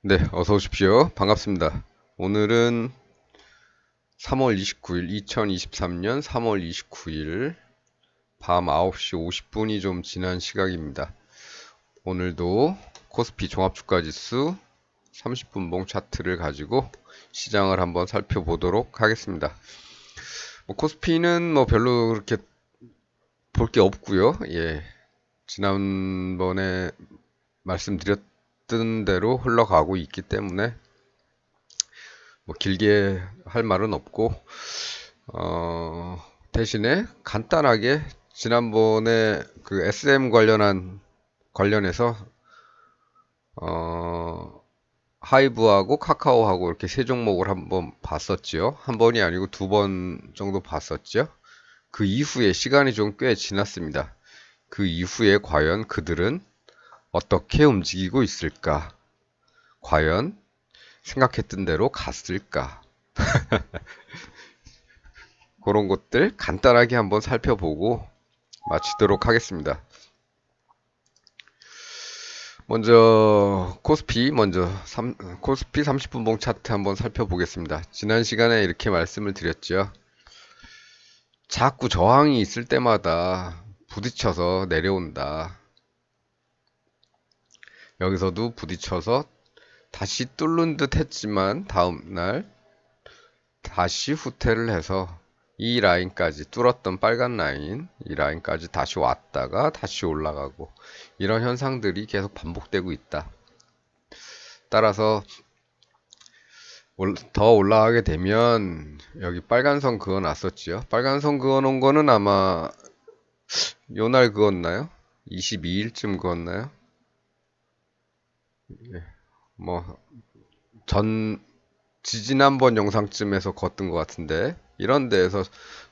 네, 어서 오십시오. 반갑습니다. 오늘은 3월 29일, 2023년 3월 29일 밤 9시 50분이 좀 지난 시각입니다. 오늘도 코스피 종합주가지수 30분봉 차트를 가지고 시장을 한번 살펴보도록 하겠습니다. 코스피는 별로 그렇게 볼 게 없고요. 예, 지난번에 말씀드렸던 대로 흘러가고 있기 때문에 길게 할 말은 없고, 대신에 간단하게 지난번에 그 SM 관련해서, 어, 하이브하고 카카오하고 이렇게 세 종목을 한번 봤었지요. 한 번이 아니고 두 번 정도 봤었죠. 그 이후에 시간이 좀 꽤 지났습니다. 그 이후에 과연 그들은 어떻게 움직이고 있을까? 과연 생각했던 대로 갔을까? 그런 것들 간단하게 한번 살펴보고 마치도록 하겠습니다. 먼저 코스피 30분봉 차트 한번 살펴보겠습니다. 지난 시간에 이렇게 말씀을 드렸죠. 자꾸 저항이 있을 때마다 부딪혀서 내려온다. 여기서도 부딪혀서 다시 뚫는 듯 했지만 다음날 다시 후퇴를 해서 이 라인까지 뚫었던 빨간 라인, 이 라인까지 다시 왔다가 다시 올라가고 이런 현상들이 계속 반복되고 있다. 따라서 더 올라가게 되면 여기 빨간 선 그어 놨었지요. 빨간 선 그어 놓은 거는 아마 요날 그었나요? 22일쯤 그었나요? 뭐 전 지지난번 영상쯤에서 걷던 것 같은데 이런 데에서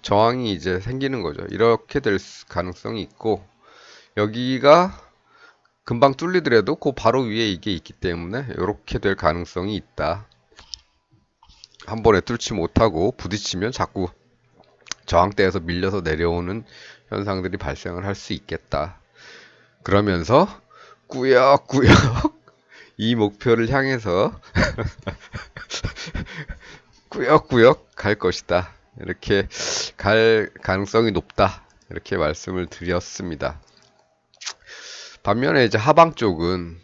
저항이 이제 생기는 거죠. 이렇게 될 가능성이 있고 여기가 금방 뚫리더라도 그 바로 위에 이게 있기 때문에 이렇게 될 가능성이 있다. 한 번에 뚫지 못하고 부딪히면 자꾸 저항대에서 밀려서 내려오는 현상들이 발생을 할 수 있겠다. 그러면서 꾸역꾸역 이 목표를 향해서 꾸역꾸역 갈 것이다. 이렇게 갈 가능성이 높다. 이렇게 말씀을 드렸습니다. 반면에 이제 하방 쪽은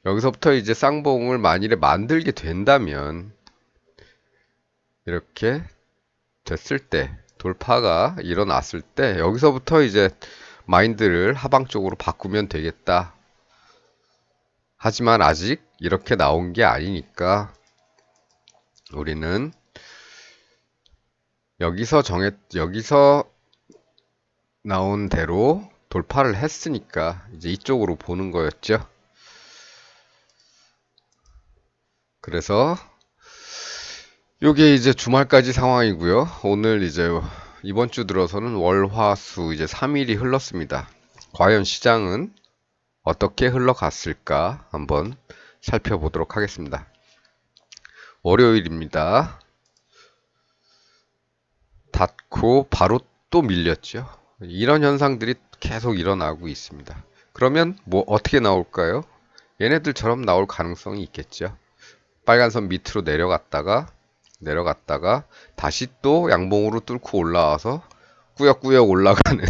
여기서부터 이제 쌍봉을 만일에 만들게 된다면 이렇게 됐을 때 돌파가 일어났을 때 여기서부터 이제 마인드를 하방 쪽으로 바꾸면 되겠다. 하지만 아직 이렇게 나온 게 아니니까 우리는 여기서 나온 대로 돌파를 했으니까 이제 이쪽으로 보는 거였죠. 그래서 요게 이제 주말까지 상황이고요. 오늘 이제 이번 주 들어서는 월, 화, 수 이제 3일이 흘렀습니다. 과연 시장은 어떻게 흘러갔을까 한번 살펴보도록 하겠습니다. 월요일입니다. 닫고 바로 또 밀렸죠. 이런 현상들이 계속 일어나고 있습니다. 그러면 뭐 어떻게 나올까요? 얘네들처럼 나올 가능성이 있겠죠. 빨간 선 밑으로 내려갔다가 다시 또 양봉으로 뚫고 올라와서 꾸역꾸역 올라가는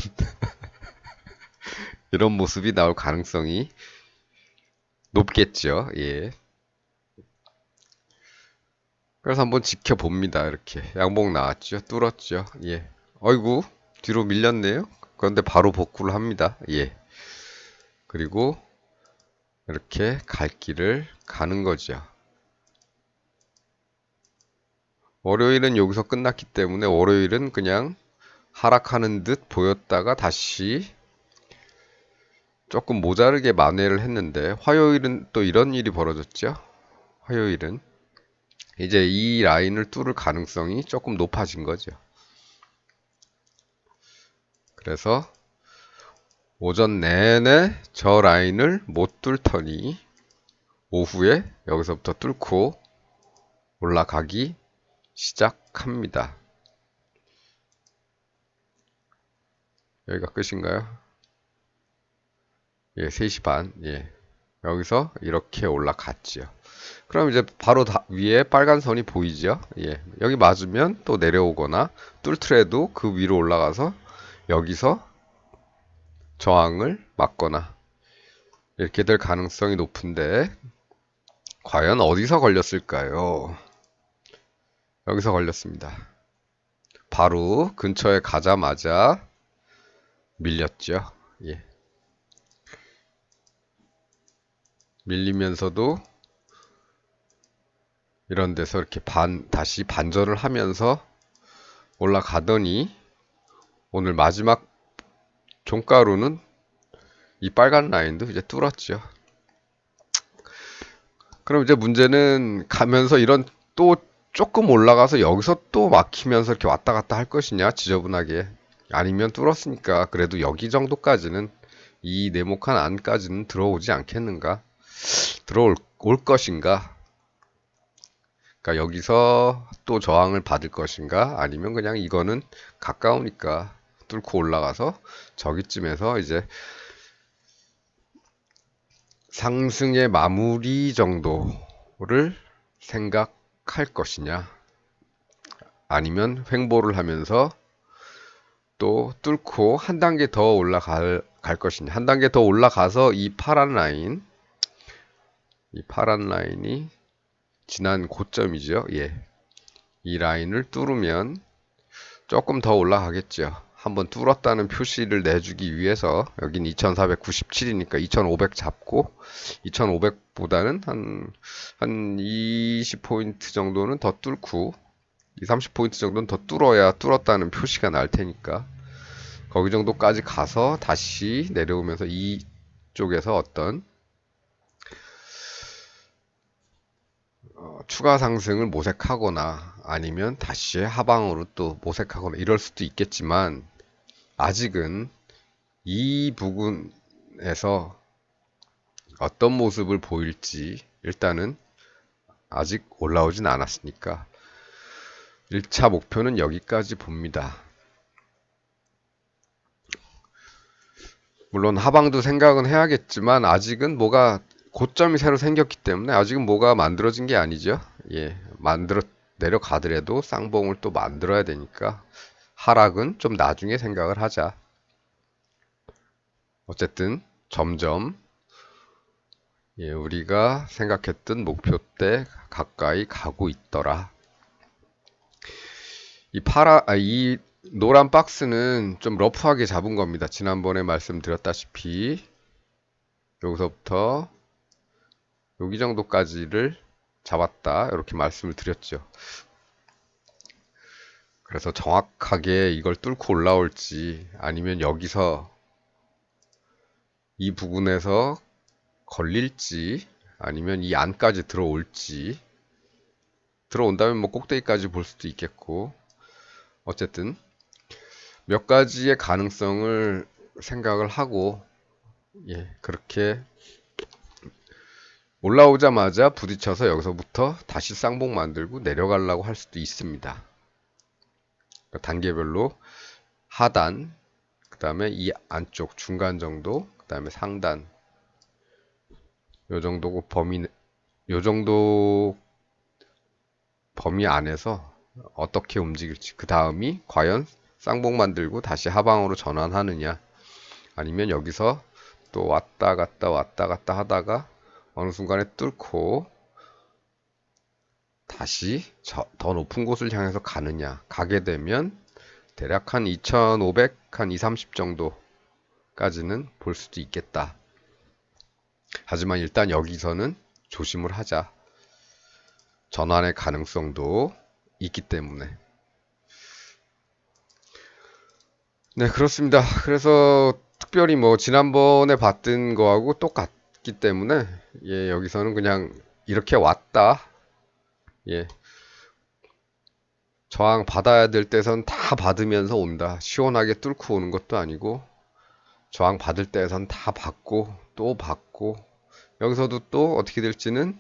이런 모습이 나올 가능성이 높겠죠. 예. 그래서 한번 지켜봅니다. 이렇게 양봉 나왔죠. 뚫었죠. 예. 어이구 뒤로 밀렸네요. 그런데 바로 복구를 합니다. 예. 그리고 이렇게 갈 길을 가는 거죠. 월요일은 여기서 끝났기 때문에 월요일은 그냥 하락하는 듯 보였다가 다시 조금 모자르게 만회를 했는데 화요일은 또 이런 일이 벌어졌죠. 화요일은 이제 이 라인을 뚫을 가능성이 조금 높아진 거죠. 그래서 오전 내내 저 라인을 못 뚫더니 오후에 여기서부터 뚫고 올라가기 시작합니다. 여기가 끝인가요? 예, 3시 반. 예. 여기서 이렇게 올라갔지요. 그럼 이제 바로 위에 빨간 선이 보이죠? 예. 여기 맞으면 또 내려오거나 뚫더라도 그 위로 올라가서 여기서 저항을 맞거나 이렇게 될 가능성이 높은데 과연 어디서 걸렸을까요? 여기서 걸렸습니다. 바로 근처에 가자마자 밀렸죠. 예. 밀리면서도 이런 데서 이렇게 다시 반전을 하면서 올라가더니 오늘 마지막 종가로는 이 빨간 라인도 이제 뚫었죠. 그럼 이제 문제는 가면서 이런 또 조금 올라가서 여기서 또 막히면서 이렇게 왔다 갔다 할 것이냐, 지저분하게. 아니면 뚫었으니까 그래도 여기 정도까지는 이 네모칸 안까지는 들어오지 않겠는가? 올 것인가? 그러니까 여기서 또 저항을 받을 것인가? 아니면 그냥 이거는 가까우니까 뚫고 올라가서 저기쯤에서 이제 상승의 마무리 정도를 생각할 것이냐? 아니면 횡보를 하면서 또 뚫고 한 단계 더 갈 것이냐? 한 단계 더 올라가서 이 파란 라인이 지난 고점이죠. 예. 이 라인을 뚫으면 조금 더 올라가겠죠. 한번 뚫었다는 표시를 내주기 위해서 여긴 2497이니까 2500 잡고 2500보다는 한 20포인트 정도는 더 뚫고 2, 30포인트 정도는 더 뚫어야 뚫었다는 표시가 날 테니까 거기 정도까지 가서 다시 내려오면서 이쪽에서 어떤 추가 상승을 모색하거나 아니면 다시 하방으로 또 모색하거나 이럴 수도 있겠지만 아직은 이 부분에서 어떤 모습을 보일지 일단은 아직 올라오진 않았으니까 1차 목표는 여기까지 봅니다. 물론 하방도 생각은 해야겠지만 아직은 뭐가 고점이 새로 생겼기 때문에 아직은 뭐가 만들어진 게 아니죠. 예, 내려가더라도 쌍봉을 또 만들어야 되니까 하락은 좀 나중에 생각을 하자. 어쨌든 점점 예, 우리가 생각했던 목표대 가까이 가고 있더라. 이 노란 박스는 좀 러프하게 잡은 겁니다. 지난번에 말씀드렸다시피 여기서부터 여기 정도까지를 잡았다. 이렇게 말씀을 드렸죠. 그래서 정확하게 이걸 뚫고 올라올지 아니면 여기서 이 부분에서 걸릴지 아니면 이 안까지 들어올지 들어온다면 뭐 꼭대기까지 볼 수도 있겠고 어쨌든 몇 가지의 가능성을 생각을 하고 예, 그렇게 올라오자마자 부딪혀서 여기서부터 다시 쌍봉 만들고 내려가려고 할 수도 있습니다. 그러니까 단계별로 하단, 그 다음에 이 안쪽 중간 정도, 그 다음에 상단 요 정도 범위 안에서 어떻게 움직일지 그 다음이 과연 쌍봉 만들고 다시 하방으로 전환하느냐 아니면 여기서 또 왔다 갔다 하다가 어느 순간에 뚫고 다시 더 높은 곳을 향해서 가게 되면 대략 한 2500, 한 2, 30 정도까지는 볼 수도 있겠다. 하지만 일단 여기서는 조심을 하자. 전환의 가능성도 있기 때문에. 네, 그렇습니다. 그래서 특별히 뭐 지난번에 봤던 거하고 똑같기 때문에 예, 여기서는 그냥 이렇게 왔다. 예. 저항 받아야 될 때선 다 받으면서 온다. 시원하게 뚫고 오는 것도 아니고 저항 받을 때선 다 받고 또 받고 여기서도 또 어떻게 될지는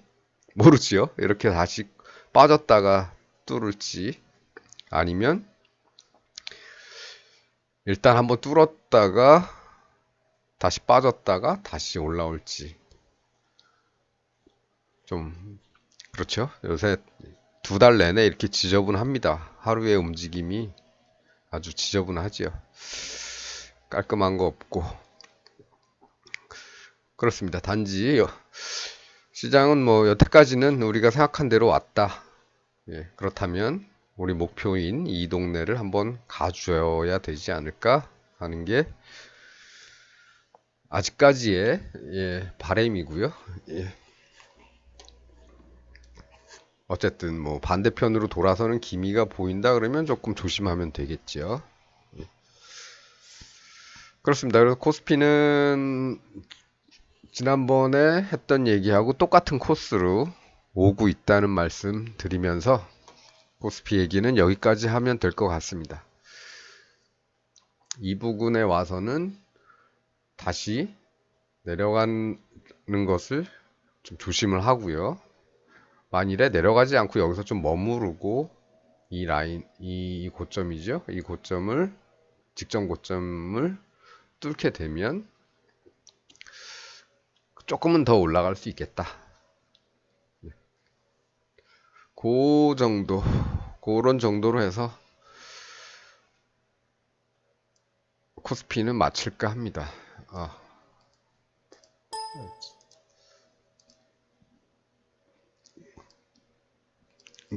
모르지요. 이렇게 다시 빠졌다가 뚫을지 아니면 일단 한번 뚫었다가 다시 빠졌다가 다시 올라올지 좀 그렇죠. 요새 2달 내내 이렇게 지저분합니다. 하루의 움직임이 아주 지저분하지요. 깔끔한 거 없고. 그렇습니다. 단지 시장은 뭐 여태까지는 우리가 생각한 대로 왔다. 예, 그렇다면 우리 목표인 이 동네를 한번 가줘야 되지 않을까 하는 게 아직까지의 바람이고요. 예, 어쨌든 뭐 반대편으로 돌아서는 기미가 보인다 그러면 조금 조심하면 되겠죠. 그렇습니다. 그래서 코스피는 지난번에 했던 얘기하고 똑같은 코스로 오고 있다는 말씀 드리면서 코스피 얘기는 여기까지 하면 될 것 같습니다. 이 부근에 와서는 다시 내려가는 것을 좀 조심을 하고요. 만일에 내려가지 않고 여기서 좀 머무르고 이 라인, 이 고점이죠. 이 고점을, 직전 고점을 뚫게 되면 조금은 더 올라갈 수 있겠다. 그 정도, 그런 정도로 해서 코스피는 마칠까 합니다.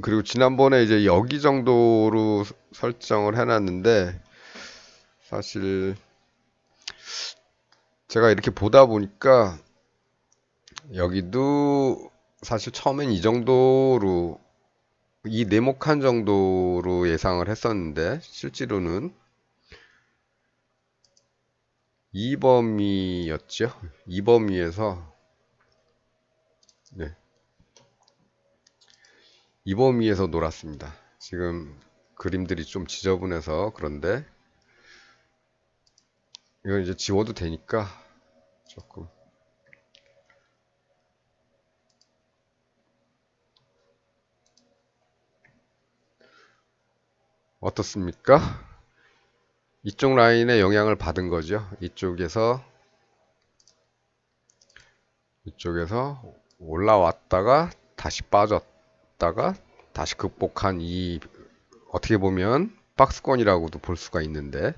그리고 지난번에 이제 여기 정도로 설정을 해놨는데 사실 제가 이렇게 보다 보니까 여기도 사실 처음엔 이 정도로 이 네모칸 정도로 예상을 했었는데 실제로는 이 범위였죠. 이 범위에서 네, 이 범위에서 놀았습니다. 지금 그림들이 좀 지저분해서 그런데 이건 이제 지워도 되니까 조금 어떻습니까? 이쪽 라인에 영향을 받은 거죠. 이쪽에서 올라왔다가 다시 빠졌다가 다시 극복한 이 어떻게 보면 박스권이라고도 볼 수가 있는데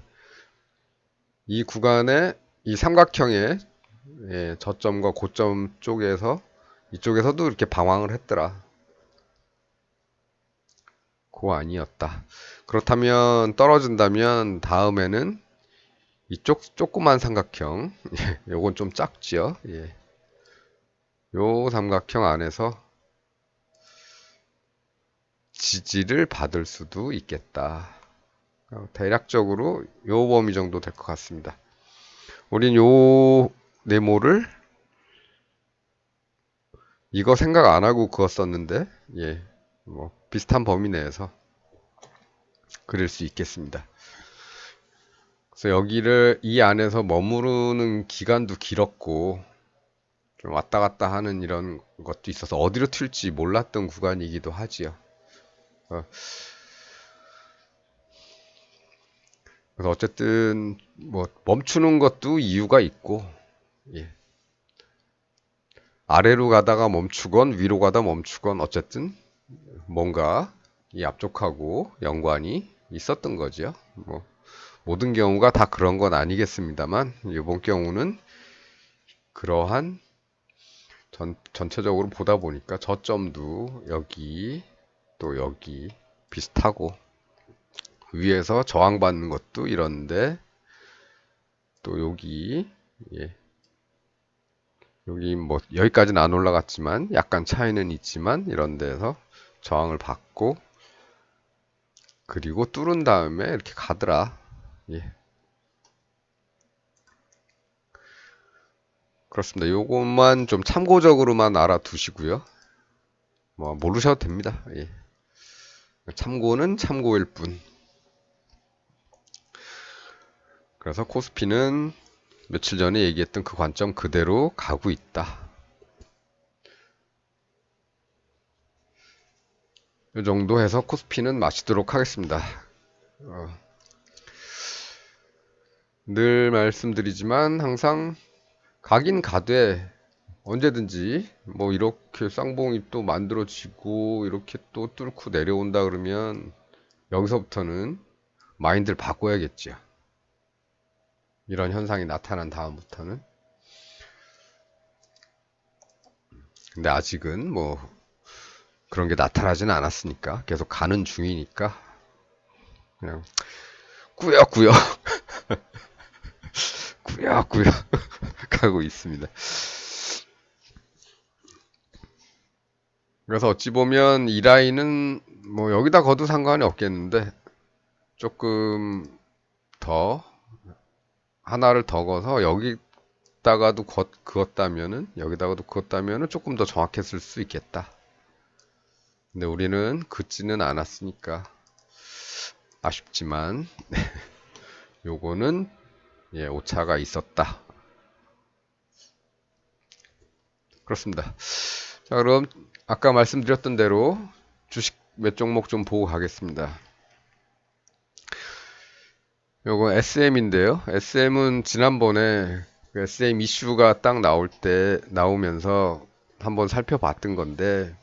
이 구간에 이 삼각형의 저점과 고점 쪽에서 이쪽에서도 이렇게 방황을 했더라. 고 아니었다. 그렇다면 떨어진다면 다음에는 이쪽 조그만 삼각형 요건 좀 작지요. 예. 요 삼각형 안에서 지지를 받을 수도 있겠다. 대략적으로 요 범위 정도 될 것 같습니다. 우린 요 네모를 이거 생각 안 하고 그었었는데 예, 뭐 비슷한 범위 내에서 그릴 수 있겠습니다. 그래서 여기를 이 안에서 머무르는 기간도 길었고 좀 왔다 갔다 하는 이런 것도 있어서 어디로 튈지 몰랐던 구간이기도 하지요. 어, 그래서 어쨌든 뭐 멈추는 것도 이유가 있고 예. 아래로 가다가 멈추건 위로 가다 멈추건 어쨌든 뭔가 이 앞쪽하고 연관이 있었던 거죠. 뭐 모든 경우가 다 그런 건 아니겠습니다만 이번 경우는 그러한 전체적으로 보다 보니까 저점도 여기 또 여기 비슷하고 위에서 저항받는 것도 이런데 또 여기 예, 여기 뭐 여기까지는 안 올라갔지만 약간 차이는 있지만 이런 데서 저항을 받고 그리고 뚫은 다음에 이렇게 가더라. 예. 그렇습니다. 요것만 좀 참고적으로만 알아두시고요. 뭐 모르셔도 됩니다. 예. 참고는 참고일 뿐. 그래서 코스피는 며칠 전에 얘기했던 그 관점 그대로 가고 있다. 이 정도 해서 코스피는 마치도록 하겠습니다. 어, 늘 말씀드리지만 항상 가긴 가되 언제든지 뭐 이렇게 쌍봉이 또 만들어지고 이렇게 또 뚫고 내려온다 그러면 여기서부터는 마인드를 바꿔야겠죠. 이런 현상이 나타난 다음부터는. 근데 아직은 뭐 그런 게 나타나지는 않았으니까 계속 가는 중이니까 그냥 꾸역꾸역 꾸역꾸역 가고 있습니다. 그래서 어찌 보면 이 라인은 뭐 여기다 거도 상관이 없겠는데 조금 더 하나를 더 거서 여기다가도 그었다면은 여기다가도 그었다면은 조금 더 정확했을 수 있겠다. 근데 우리는 긋지는 않았으니까 아쉽지만 요거는 예, 오차가 있었다. 그렇습니다. 자, 그럼 아까 말씀드렸던 대로 주식 몇 종목 좀 보고 가겠습니다. 요거 SM인데요. SM은 지난번에 그 SM 이슈가 딱 나오면서 한번 살펴봤던 건데,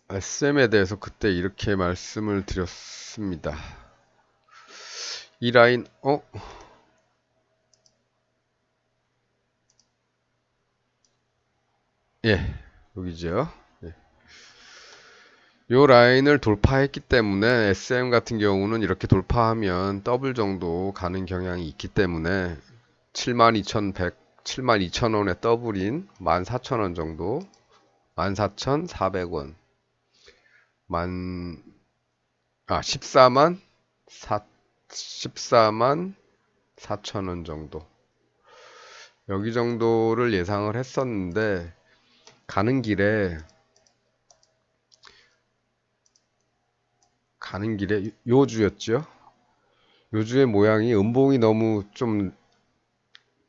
SM에 대해서 그때 이렇게 말씀을 드렸습니다. 이 라인, 예, 여기죠. 예. 요 라인을 돌파했기 때문에 SM 같은 경우는 이렇게 돌파하면 더블 정도 가는 경향이 있기 때문에 72,100, 72,000원의 더블인 14,000원 정도, 14,400원, 14만 14만 4천원 정도. 여기 정도를 예상을 했었는데, 가는 길에 요 주였죠. 요 주의 모양이 음봉이 너무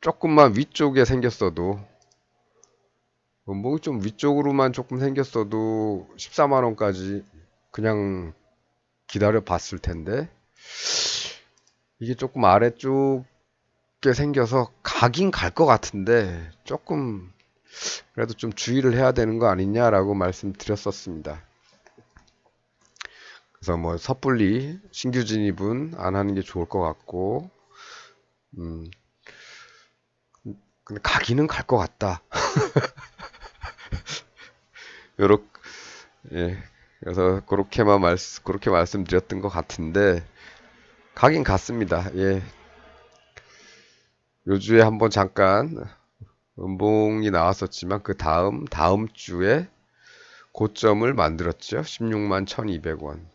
조금만 위쪽에 생겼어도, 음봉이 좀 위쪽으로만 조금 생겼어도 14만원까지 그냥 기다려 봤을 텐데, 이게 조금 아래쪽에 생겨서 가긴 갈 것 같은데, 조금 그래도 좀 주의를 해야 되는 거 아니냐라고 말씀드렸었습니다. 그래서 뭐 섣불리 신규 진입은 안 하는 게 좋을 것 같고, 음, 근데 가기는 갈 것 같다. 요렇게, 예. 그래서 그렇게 말씀드렸던 것 같은데, 가긴 갔습니다. 예. 요주에 한번 잠깐 음봉이 나왔었지만, 다음 주에 고점을 만들었죠. 16만 1200원.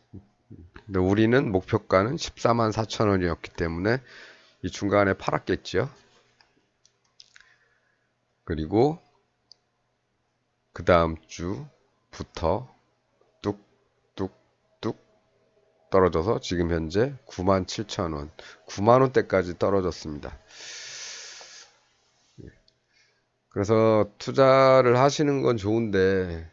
근데 우리는 목표가는 14만 4천원이었기 때문에 이 중간에 팔았겠죠. 그리고 그 다음 주부터 뚝뚝뚝 떨어져서 지금 현재 97,000원, 9만원대까지 떨어졌습니다. 그래서 투자를 하시는 건 좋은데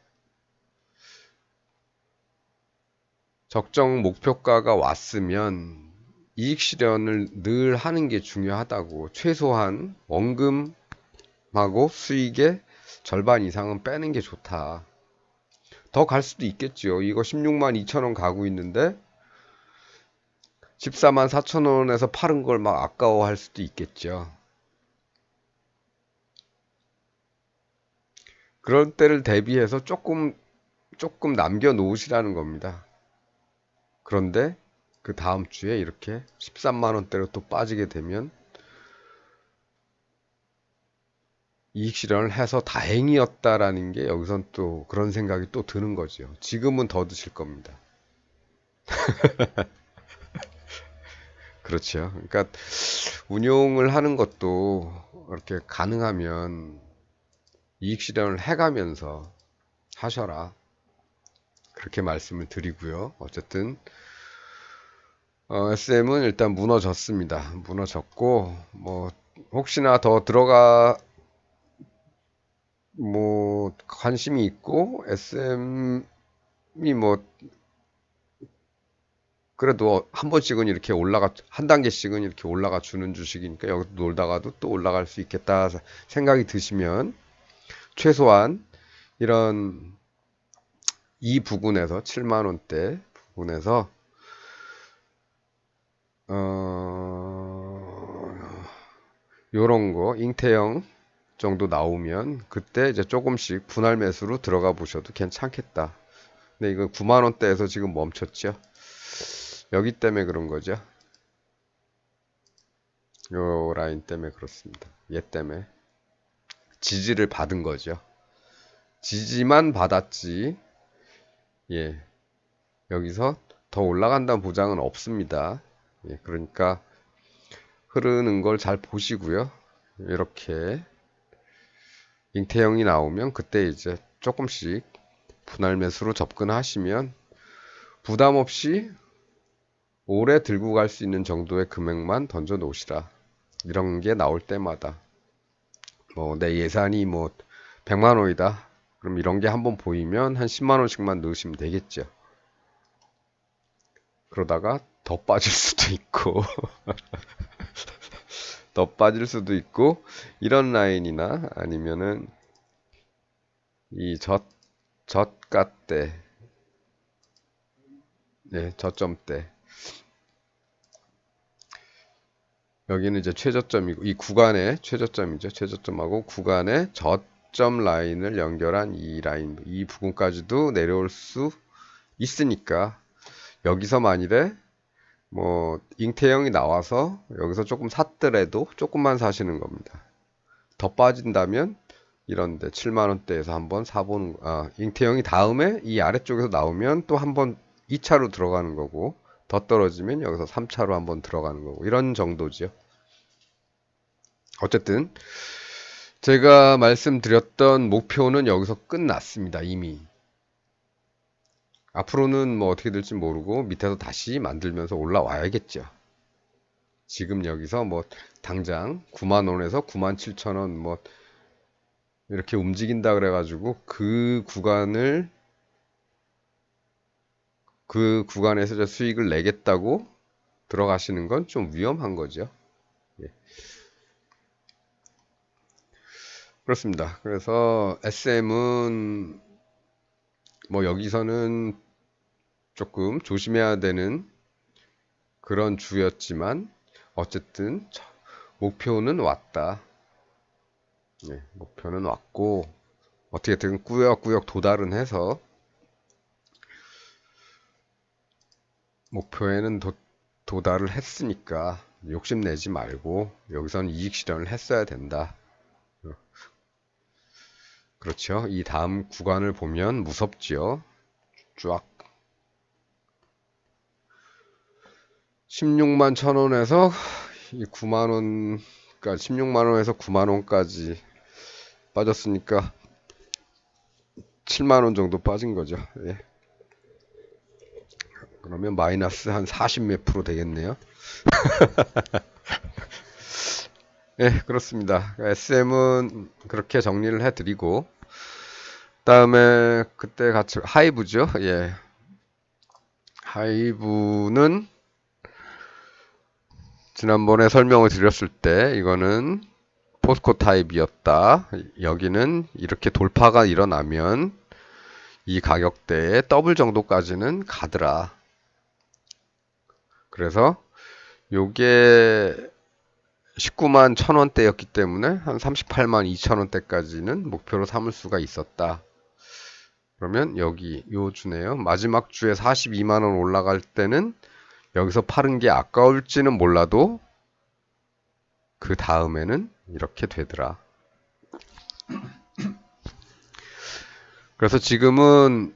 적정 목표가가 왔으면 이익 실현을 늘 하는 게 중요하다고. 최소한 원금하고 수익의 절반 이상은 빼는 게 좋다. 더 갈 수도 있겠죠. 이거 16만 2천원 가고 있는데 14만 4천원에서 파는 걸 막 아까워할 수도 있겠죠. 그럴 때를 대비해서 조금 남겨 놓으시라는 겁니다. 그런데 그 다음 주에 이렇게 13만 원대로 또 빠지게 되면 이익 실현을 해서 다행이었다라는 게 여기선 또 그런 생각이 또 드는 거죠. 지금은 더 드실 겁니다. 그렇죠. 그러니까 운용을 하는 것도 이렇게 가능하면 이익 실현을 해가면서 하셔라. 그렇게 말씀을 드리고요. 어쨌든 SM은 일단 무너졌습니다. 무너졌고 뭐 혹시나 더 뭐 관심이 있고 SM이 뭐 그래도 한 번씩은 이렇게 올라가, 한 단계씩은 이렇게 올라가 주는 주식이니까 여기서 놀다가도 또 올라갈 수 있겠다 생각이 드시면 최소한 이런 이 부근에서 7만 원대 부근에서 요런 거 잉태형 정도 나오면 그때 이제 조금씩 분할 매수로 들어가 보셔도 괜찮겠다. 근데 이거 9만 원대에서 지금 멈췄죠. 여기 때문에 그런 거죠. 요 라인 때문에 그렇습니다. 얘 때문에 지지를 받은 거죠. 지지만 받았지. 예. 여기서 더 올라간다는 보장은 없습니다. 예. 그러니까 흐르는 걸 잘 보시고요. 이렇게 잉태형이 나오면 그때 이제 조금씩 분할 매수로 접근하시면 부담 없이 오래 들고 갈 수 있는 정도의 금액만 던져 놓으시라. 이런 게 나올 때마다 뭐 내 예산이 뭐 100만 원이다. 그럼 이런 게 한번 보이면 한 10만 원씩만 넣으시면 되겠죠. 그러다가 더 빠질 수도 있고 더 빠질 수도 있고 이런 라인이나 아니면은 이 저가대 네, 저점대 여기는 이제 최저점이고 이 구간의 최저점이죠. 최저점하고 구간의 저점 라인을 연결한 이 라인 이 부분까지도 내려올 수 있으니까 여기서 만일에 뭐 잉태형이 나와서 여기서 조금 샀더라도 조금만 사시는 겁니다. 더 빠진다면 이런데 7만 원대에서 한번 사보는 잉태형이 다음에 이 아래쪽에서 나오면 또 한번 2차로 들어가는 거고 더 떨어지면 여기서 3차로 한번 들어가는 거고 이런 정도죠. 어쨌든 제가 말씀드렸던 목표는 여기서 끝났습니다. 이미. 앞으로는 뭐 어떻게 될지 모르고 밑에서 다시 만들면서 올라와야겠죠. 지금 여기서 뭐 당장 9만 원에서 9만 7천 원 뭐 이렇게 움직인다 그래가지고 그 구간에서 수익을 내겠다고 들어가시는 건 좀 위험한 거죠. 예. 그렇습니다. 그래서 SM은 뭐 여기서는 조금 조심해야 되는 그런 주였지만 어쨌든 목표는 왔다. 예, 목표는 왔고 어떻게든 꾸역꾸역 도달은 해서 목표에는 도달을 했으니까 욕심내지 말고 여기서는 이익 실현을 했어야 된다. 그렇죠. 이 다음 구간을 보면 무섭지요. 쫙 16만 1,000원에서 9만 원까지 16만 원에서 9만 원까지 빠졌으니까 7만 원 정도 빠진 거죠. 예. 그러면 마이너스 한 40 몇 프로 되겠네요. 예, 그렇습니다. SM은 그렇게 정리를 해드리고 그다음에 그때 같이 하이브죠. 예. 하이브는 지난번에 설명을 드렸을 때 이거는 포스코 타입이었다. 여기는 이렇게 돌파가 일어나면 이 가격대에 더블 정도까지는 가더라. 그래서 요게 19만 1,000원대였기 때문에 한 38만 2,000원대까지는 목표로 삼을 수가 있었다. 그러면 여기 요 주네요. 마지막 주에 42만 원 올라갈 때는 여기서 파는 게 아까울지는 몰라도 그 다음에는 이렇게 되더라. 그래서 지금은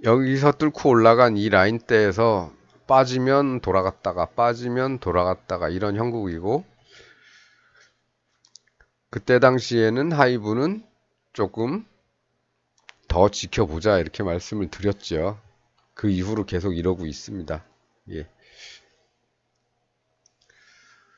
여기서 뚫고 올라간 이 라인대에서 빠지면 돌아갔다가 이런 형국이고 그때 당시에는 하이브는 조금 더 지켜보자 이렇게 말씀을 드렸죠. 그 이후로 계속 이러고 있습니다. 예.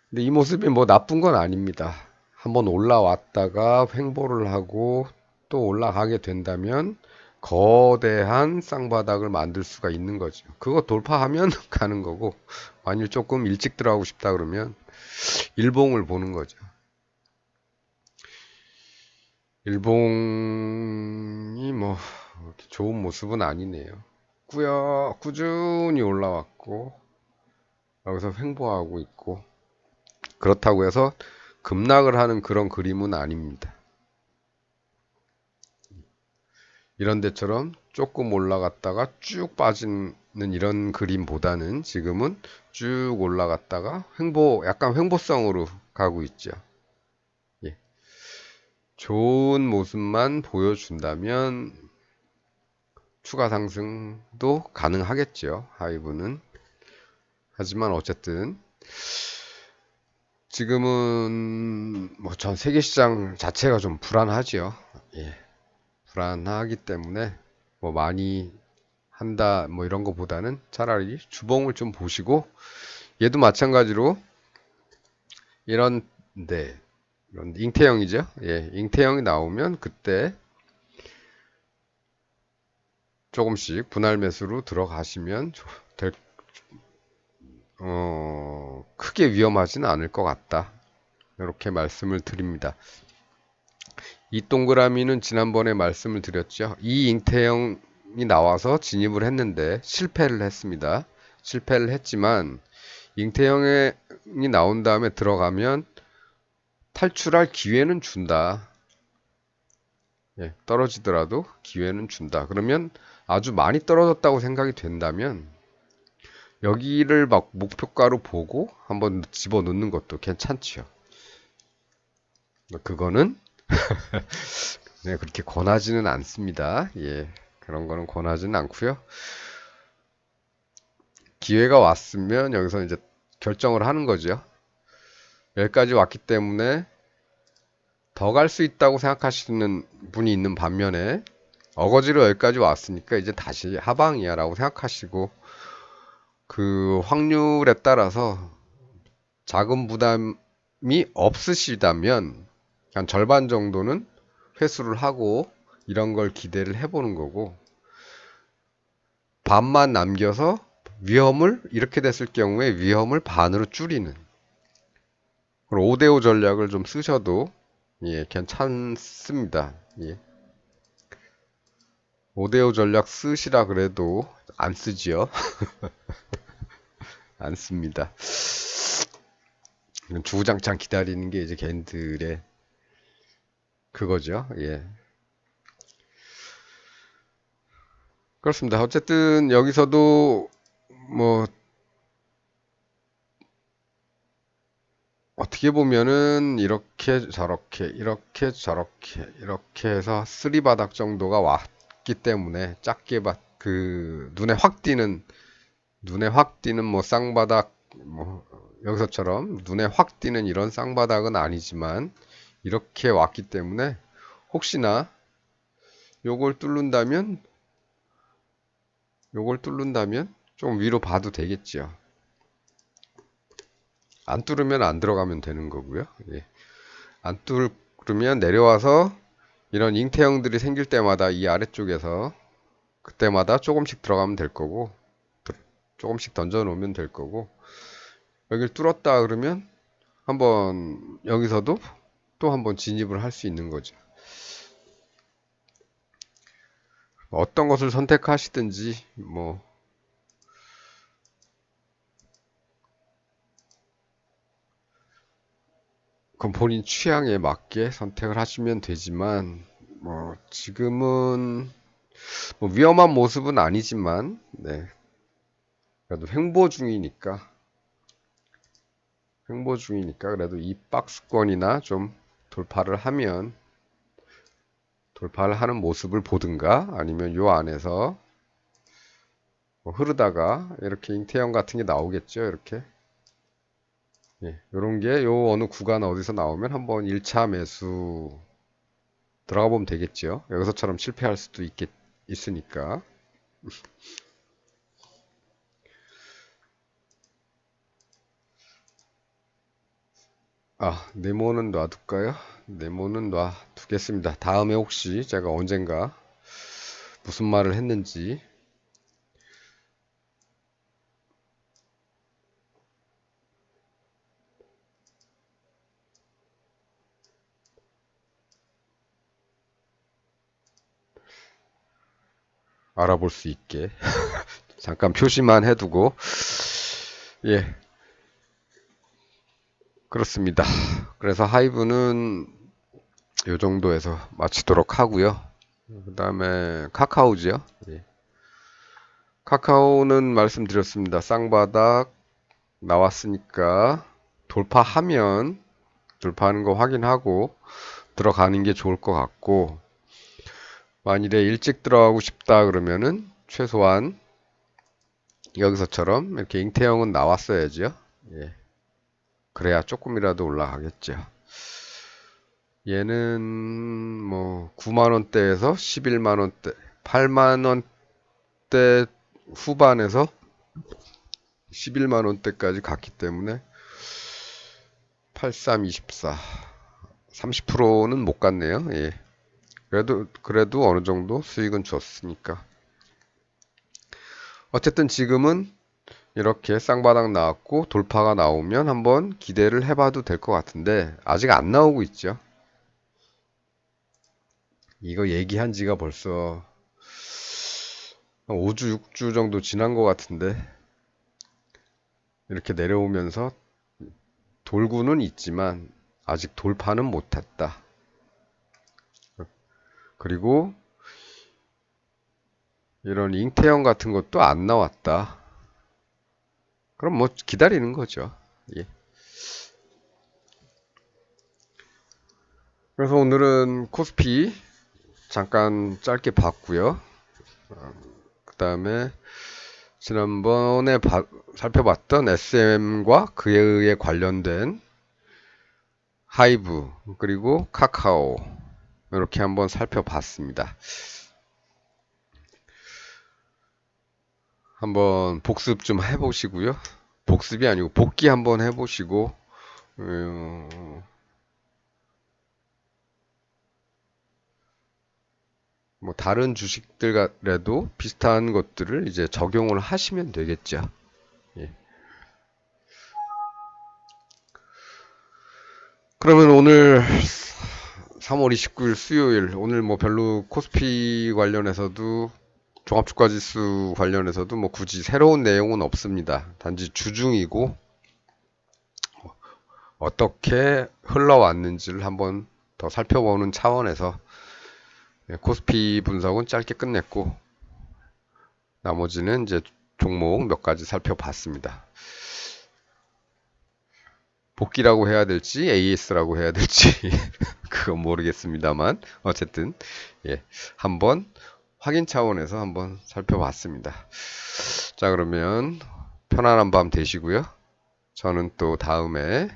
근데 이 모습이 뭐 나쁜 건 아닙니다. 한번 올라왔다가 횡보를 하고 또 올라가게 된다면 거대한 쌍바닥을 만들 수가 있는 거죠. 그거 돌파하면 가는 거고, 만일 조금 일찍 들어가고 싶다 그러면 일봉을 보는 거죠. 일봉이 뭐 좋은 모습은 아니네요. 꾸준히 올라왔고 여기서 횡보하고 있고, 그렇다고 해서 급락을 하는 그런 그림은 아닙니다. 이런 데처럼 조금 올라갔다가 쭉 빠지는 이런 그림보다는 지금은 쭉 올라갔다가 약간 횡보성으로 가고 있죠. 예. 좋은 모습만 보여준다면 추가 상승도 가능하겠죠. 하이브는. 하지만 어쨌든 지금은 뭐 전 세계 시장 자체가 좀 불안하지요. 예. 불안하기 때문에 뭐 많이 한다 뭐 이런 거보다는 차라리 주봉을 좀 보시고, 얘도 마찬가지로 이런 네 이런 잉태형이죠. 예, 잉태형이 나오면 그때 조금씩 분할 매수로 들어가시면 크게 위험하지는 않을 것 같다. 이렇게 말씀을 드립니다. 이 동그라미는 지난번에 말씀을 드렸죠. 이 잉태형이 나와서 진입을 했는데 실패를 했습니다. 실패를 했지만 잉태형이 나온 다음에 들어가면 탈출할 기회는 준다. 예, 떨어지더라도 기회는 준다. 그러면 아주 많이 떨어졌다고 생각이 된다면 여기를 막 목표가로 보고 한번 집어넣는 것도 괜찮지요. 그거는 네, 그렇게 권하지는 않습니다. 예, 그런 거는 권하지는 않고요. 기회가 왔으면 여기서 이제 결정을 하는 거죠. 여기까지 왔기 때문에 더 갈 수 있다고 생각하시는 분이 있는 반면에 어거지로 여기까지 왔으니까 이제 다시 하방이야 라고 생각하시고, 그 확률에 따라서 자금 부담이 없으시다면 한 절반 정도는 회수를 하고 이런 걸 기대를 해보는 거고, 반만 남겨서 위험을 이렇게 됐을 경우에 위험을 반으로 줄이는 5대5 전략을 좀 쓰셔도 예, 괜찮습니다. 예. 5대5 전략 쓰시라 그래도 안 쓰지요. 안 씁니다. 주구장창 기다리는 게 이제 걔네들의 그거죠. 예. 그렇습니다. 어쨌든 여기서도 뭐 어떻게 보면은 이렇게 해서 쓰리바닥 정도가 왔기 때문에 그 눈에 확 띄는 뭐 쌍바닥 뭐 여기서처럼 눈에 확 띄는 이런 쌍바닥은 아니지만 이렇게 왔기 때문에 혹시나 요걸 뚫는다면 좀 위로 봐도 되겠죠. 안 뚫으면 안 들어가면 되는 거고요. 예. 안 뚫으면 내려와서 이런 잉태형들이 생길 때마다 이 아래쪽에서 그때마다 조금씩 들어가면 될 거고, 조금씩 던져 놓으면 될 거고, 여기를 뚫었다 그러면 한번 여기서도 또 한번 진입을 할 수 있는 거죠. 어떤 것을 선택하시든지 뭐 그건 본인 취향에 맞게 선택을 하시면 되지만, 뭐 지금은 뭐 위험한 모습은 아니지만 네, 그래도 횡보 중이니까 그래도 이 박스권이나 좀 돌파를 하면 돌파를 하는 모습을 보든가, 아니면 요 안에서 뭐 흐르다가 이렇게 잉태형 같은 게 나오겠죠. 이렇게 예, 요런 게 요 어느 구간 어디서 나오면 한번 1차 매수 들어가 보면 되겠죠. 여기서처럼 실패할 수도 있으니까. 네모는 놔둘까요? 네모는 놔두겠습니다. 다음에 혹시 제가 언젠가 무슨 말을 했는지. 알아볼 수 있게 잠깐 표시만 해두고. 예, 그렇습니다. 그래서 하이브는 이 정도에서 마치도록 하고요. 그 다음에 카카오지요. 예. 카카오는 말씀드렸습니다. 쌍바닥 나왔으니까 돌파하는 거 확인하고 들어가는 게 좋을 것 같고, 만일에 일찍 들어가고 싶다 그러면은 최소한 여기서처럼 이렇게 잉태형은 나왔어야죠. 예. 그래야 조금이라도 올라가겠죠. 얘는 뭐 9만원대에서 11만원대, 8만원대 후반에서 11만원대까지 갔기 때문에 8324 30%는 못 갔네요. 예. 그래도 어느 정도 수익은 줬으니까. 어쨌든 지금은 이렇게 쌍바닥 나왔고 돌파가 나오면 한번 기대를 해봐도 될 것 같은데 아직 안 나오고 있죠. 이거 얘기한 지가 벌써 5주, 6주 정도 지난 것 같은데 이렇게 내려오면서 돌고는 있지만 아직 돌파는 못했다. 그리고 이런 잉태형 같은 것도 안 나왔다. 그럼 뭐 기다리는 거죠. 예. 그래서 오늘은 코스피 잠깐 짧게 봤고요. 그 다음에 지난번에 살펴봤던 SM과 그에 관련된 하이브 그리고 카카오 이렇게 한번 살펴봤습니다. 한번 복습 좀 해보시고요. 복습이 아니고 복귀 한번 해보시고 뭐 다른 주식들과도 비슷한 것들을 이제 적용을 하시면 되겠죠. 예. 그러면 오늘 3월 29일 수요일 오늘 뭐 별로 코스피 관련해서도 종합주가지수 관련해서도 뭐 굳이 새로운 내용은 없습니다. 단지 주중이고 어떻게 흘러왔는지를 한번 더 살펴보는 차원에서 코스피 분석은 짧게 끝냈고 나머지는 이제 종목 몇 가지 살펴봤습니다. 복귀라고 해야 될지 AS라고 해야 될지 그건 모르겠습니다만 어쨌든 예, 한번 확인 차원에서 한번 살펴봤습니다. 자, 그러면 편안한 밤 되시고요. 저는 또 다음에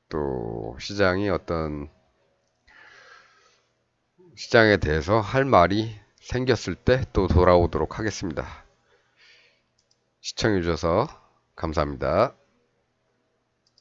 또 시장에 대해서 할 말이 생겼을 때 또 돌아오도록 하겠습니다. 시청해 주셔서 감사합니다.